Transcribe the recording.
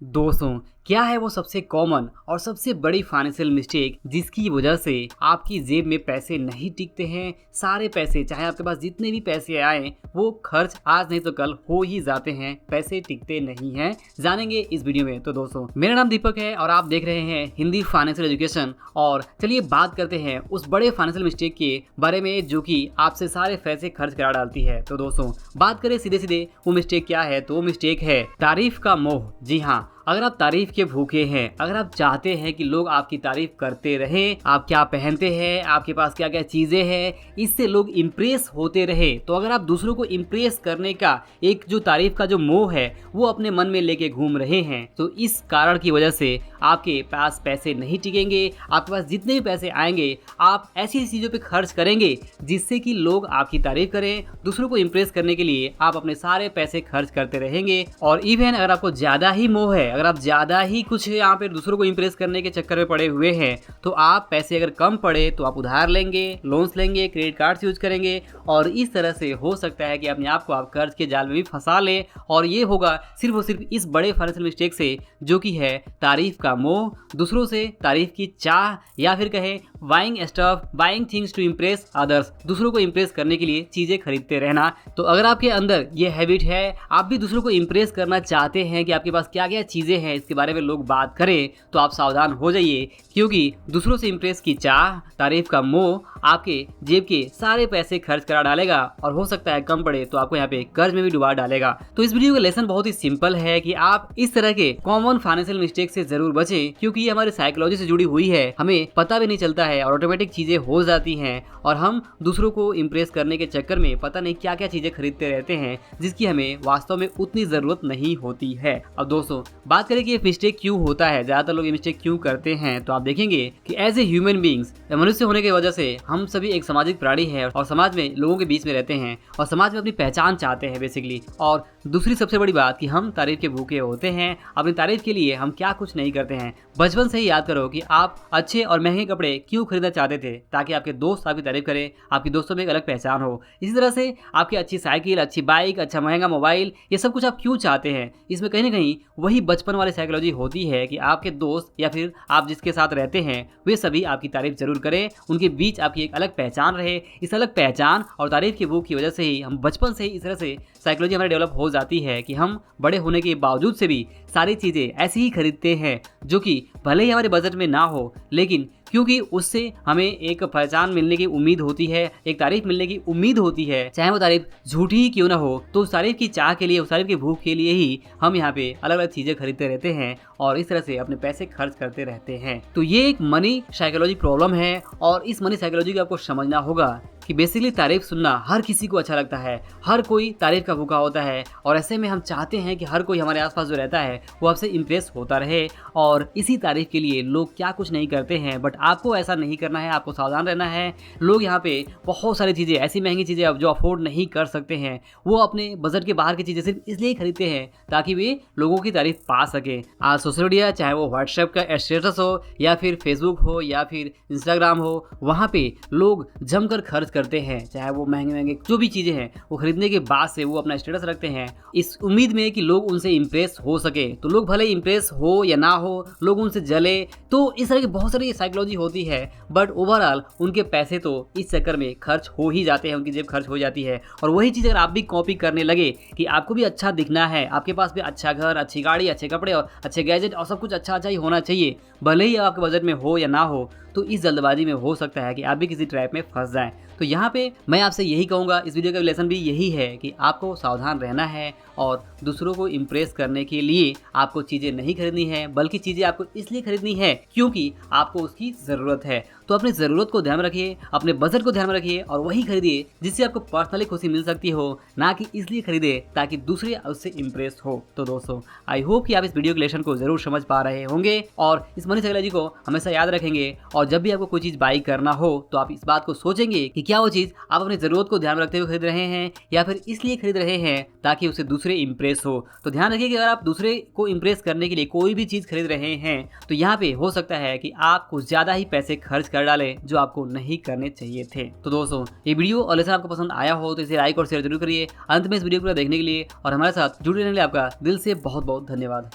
दोस्तों, क्या है वो सबसे कॉमन और सबसे बड़ी फाइनेंशियल मिस्टेक जिसकी वजह से आपकी जेब में पैसे नहीं टिकते हैं। सारे पैसे, चाहे आपके पास जितने भी पैसे आए, वो खर्च आज नहीं तो कल हो ही जाते हैं, पैसे टिकते नहीं हैं। जानेंगे इस वीडियो में। तो दोस्तों, मेरा नाम दीपक है और आप देख रहे हैं हिंदी फाइनेंशियल एजुकेशन। और चलिए बात करते हैं उस बड़े फाइनेंशियल मिस्टेक के बारे में जो कि आपसे सारे पैसे खर्च करा डालती है। तो दोस्तों, बात करें सीधे सीधे वो मिस्टेक क्या है, तो वो मिस्टेक है तारीफ का मोह। जी हाँ, अगर आप तारीफ के भूखे हैं, अगर आप चाहते हैं कि लोग आपकी तारीफ करते रहें, आप क्या पहनते हैं, आपके पास क्या क्या चीजें हैं, इससे लोग इम्प्रेस होते रहे, तो अगर आप दूसरों को इम्प्रेस करने का एक जो तारीफ का जो मोह है वो अपने मन में लेके घूम रहे हैं, तो इस कारण की वजह से आपके पास पैसे नहीं टिकेंगे। आपके पास जितने भी पैसे आएंगे आप ऐसी चीजों पे खर्च करेंगे जिससे कि लोग आपकी तारीफ करें। दूसरों को इम्प्रेस करने के लिए आप अपने सारे पैसे खर्च करते रहेंगे। और इवन अगर आपको ज्यादा ही मोह है, अगर आप ज्यादा ही कुछ यहाँ पे दूसरों को इम्प्रेस करने के चक्कर में पड़े हुए हैं, तो आप पैसे अगर कम पड़े तो आप उधार लेंगे, लोन्स लेंगे, क्रेडिट कार्ड्स यूज करेंगे, और इस तरह से हो सकता है कि अपने आप को आप कर्ज के जाल में भी फंसा लें। और ये होगा सिर्फ और सिर्फ इस बड़े फाइनेंशियल मिस्टेक से, जो कि है तारीफ का मोह, दूसरों से तारीफ की चाह, या फिर कहें buying stuff, buying things to impress others, दूसरों को इम्प्रेस करने के लिए चीजें खरीदते रहना। तो अगर आपके अंदर ये हैबिट है, आप भी दूसरों को इम्प्रेस करना चाहते हैं कि आपके पास क्या क्या चीजें हैं, इसके बारे में लोग बात करें, तो आप सावधान हो जाइए, क्योंकि दूसरों से इम्प्रेस की चाह, तारीफ का मोह आपके जेब के सारे पैसे खर्च करा डालेगा, और हो सकता है कम पड़े तो आपको यहाँ पे कर्ज में भी डुबा डालेगा। तो इस वीडियो का लेसन बहुत ही सिंपल है कि आप इस तरह के कॉमन फाइनेंशियल मिस्टेक से जरूर बचें, क्योंकि ये हमारे साइकोलॉजी से जुड़ी हुई है, हमें पता भी नहीं चलता है और ऑटोमेटिक चीजें हो जाती हैं, और हम दूसरों को इम्प्रेस करने के चक्कर में पता नहीं क्या क्या चीजें खरीदते रहते हैं जिसकी हमें वास्तव में उतनी जरूरत नहीं होती है। अब दोस्तों, बात करें कि ये मिस्टेक क्यों होता है, ज्यादातर लोग ये मिस्टेक क्यों करते हैं, तो आप देखेंगे कि एज ए ह्यूमन बींग्स, मनुष्य होने की वजह से हम सभी एक सामाजिक प्राणी है और समाज में लोगों के बीच में रहते हैं और समाज में अपनी पहचान चाहते हैं बेसिकली। और दूसरी सबसे बड़ी बात कि हम तारीफ के भूखे होते हैं। अपनी तारीफ के लिए हम क्या कुछ नहीं करते हैं। बचपन से ही याद करो कि आप अच्छे और महंगे कपड़े क्यों खरीदना चाहते थे, ताकि आपके दोस्त आपकी तारीफ करें, आपके दोस्तों में एक अलग पहचान हो। इसी तरह से आपकी अच्छी साइकिल, अच्छी बाइक, अच्छा महंगा मोबाइल, ये सब कुछ आप क्यों चाहते हैं, इसमें कहीं ना कहीं वही बचपन वाली साइकोलॉजी होती है कि आपके दोस्त या फिर आप जिसके साथ रहते हैं वे सभी आपकी तारीफ जरूर करें, उनके बीच आपकी एक अलग पहचान रहे। इस अलग पहचान और तारीफ की भूख की वजह से ही हम बचपन से ही इस तरह से साइकोलॉजी हमारी डेवलप हो जाती है कि हम बड़े होने के बावजूद से भी सारी चीज़ें ऐसी ही खरीदते हैं, जो कि भले ही हमारे बजट में ना हो, लेकिन क्योंकि उससे हमें एक पहचान मिलने की उम्मीद होती है, एक तारीफ मिलने की उम्मीद होती है, चाहे वो तारीफ झूठी ही क्यों ना हो, तो उस तारीफ की चाह के लिए, उस तारीफ की भूख के लिए ही हम यहाँ पे अलग अलग चीजें खरीदते रहते हैं और इस तरह से अपने पैसे खर्च करते रहते हैं। तो ये एक मनी साइकोलॉजी प्रॉब्लम है, और इस मनी साइकोलॉजी को आपको समझना होगा कि बेसिकली तारीफ सुनना हर किसी को अच्छा लगता है, हर कोई तारीफ का भूखा होता है, और ऐसे में हम चाहते हैं कि हर कोई हमारे आसपास जो रहता है वो आपसे इम्प्रेस होता रहे, और इसी तारीफ के लिए लोग क्या कुछ नहीं करते हैं। बट आपको ऐसा नहीं करना है, आपको सावधान रहना है। लोग यहाँ पे बहुत सारी चीज़ें, ऐसी महंगी चीज़ें जो अफोर्ड नहीं कर सकते हैं, वो अपने बजट के बाहर की चीज़ें सिर्फ इसलिए खरीदते हैं ताकि वे लोगों की तारीफ पा सके। आज सोशल मीडिया, चाहे वो व्हाट्सएप का स्टेटस हो या फिर फेसबुक हो या फिर इंस्टाग्राम हो, वहाँ पे लोग जमकर खर्च करते हैं, चाहे वो महंगे महंगे जो भी चीज़ें हैं वो खरीदने के बाद से वो अपना स्टेटस रखते हैं इस उम्मीद में कि लोग उनसे इम्प्रेस हो सके। तो लोग भले इम्प्रेस हो या ना हो, लोग उनसे जले, तो इस तरह की बहुत सारी साइकोलॉजी होती है। बट ओवरऑल उनके पैसे तो इस चक्कर में खर्च हो ही जाते हैं, उनकी जेब खर्च हो जाती है। और वही चीज़ अगर आप भी कॉपी करने लगे कि आपको भी अच्छा दिखना है, आपके पास भी अच्छा घर, अच्छी गाड़ी, अच्छे कपड़े और अच्छे गैजेट और सब कुछ अच्छा अच्छा ही होना चाहिए, भले ही आपके बजट में हो या ना हो, तो इस जल्दबाजी में हो सकता है कि आप भी किसी ट्रैप में फंस जाएं। तो यहाँ पे मैं आपसे यही कहूँगा, इस वीडियो का लेसन भी यही है कि आपको सावधान रहना है और दूसरों को इम्प्रेस करने के लिए आपको चीज़ें नहीं खरीदनी है, बल्कि चीज़ें आपको इसलिए खरीदनी है क्योंकि आपको उसकी ज़रूरत है। तो अपनी ज़रूरत को ध्यान में रखिए, अपने बजट को ध्यान में रखिए और वही खरीदिए जिससे आपको पर्सनली खुशी मिल सकती हो, ना कि इसलिए खरीदे ताकि दूसरे उससे इम्प्रेस हो। तो दोस्तों, आई होप कि आप इस वीडियो के लेसन को जरूर समझ पा रहे होंगे और इस मनी साइकोलॉजी को हमेशा याद रखेंगे। और जब भी आपको कोई चीज़ बाई करना हो तो आप इस बात को सोचेंगे कि क्या वो चीज़ आप अपनी ज़रूरत को ध्यान में रखते हुए खरीद रहे हैं या फिर इसलिए खरीद रहे हैं ताकि उससे दूसरे इम्प्रेस हो। तो ध्यान रखिए कि अगर आप दूसरे को इम्प्रेस करने के लिए कोई भी चीज़ खरीद रहे हैं तो यहाँ पे हो सकता है कि आप कुछ ज़्यादा ही पैसे खर्च कर डालें जो आपको नहीं करने चाहिए थे। तो दोस्तों, ये वीडियो और लेसन आपको पसंद आया हो तो इसे लाइक और शेयर जरूर करिए। अंत में इस वीडियो को देखने के लिए और हमारे साथ जुड़े रहने के लिए आपका दिल से बहुत बहुत धन्यवाद।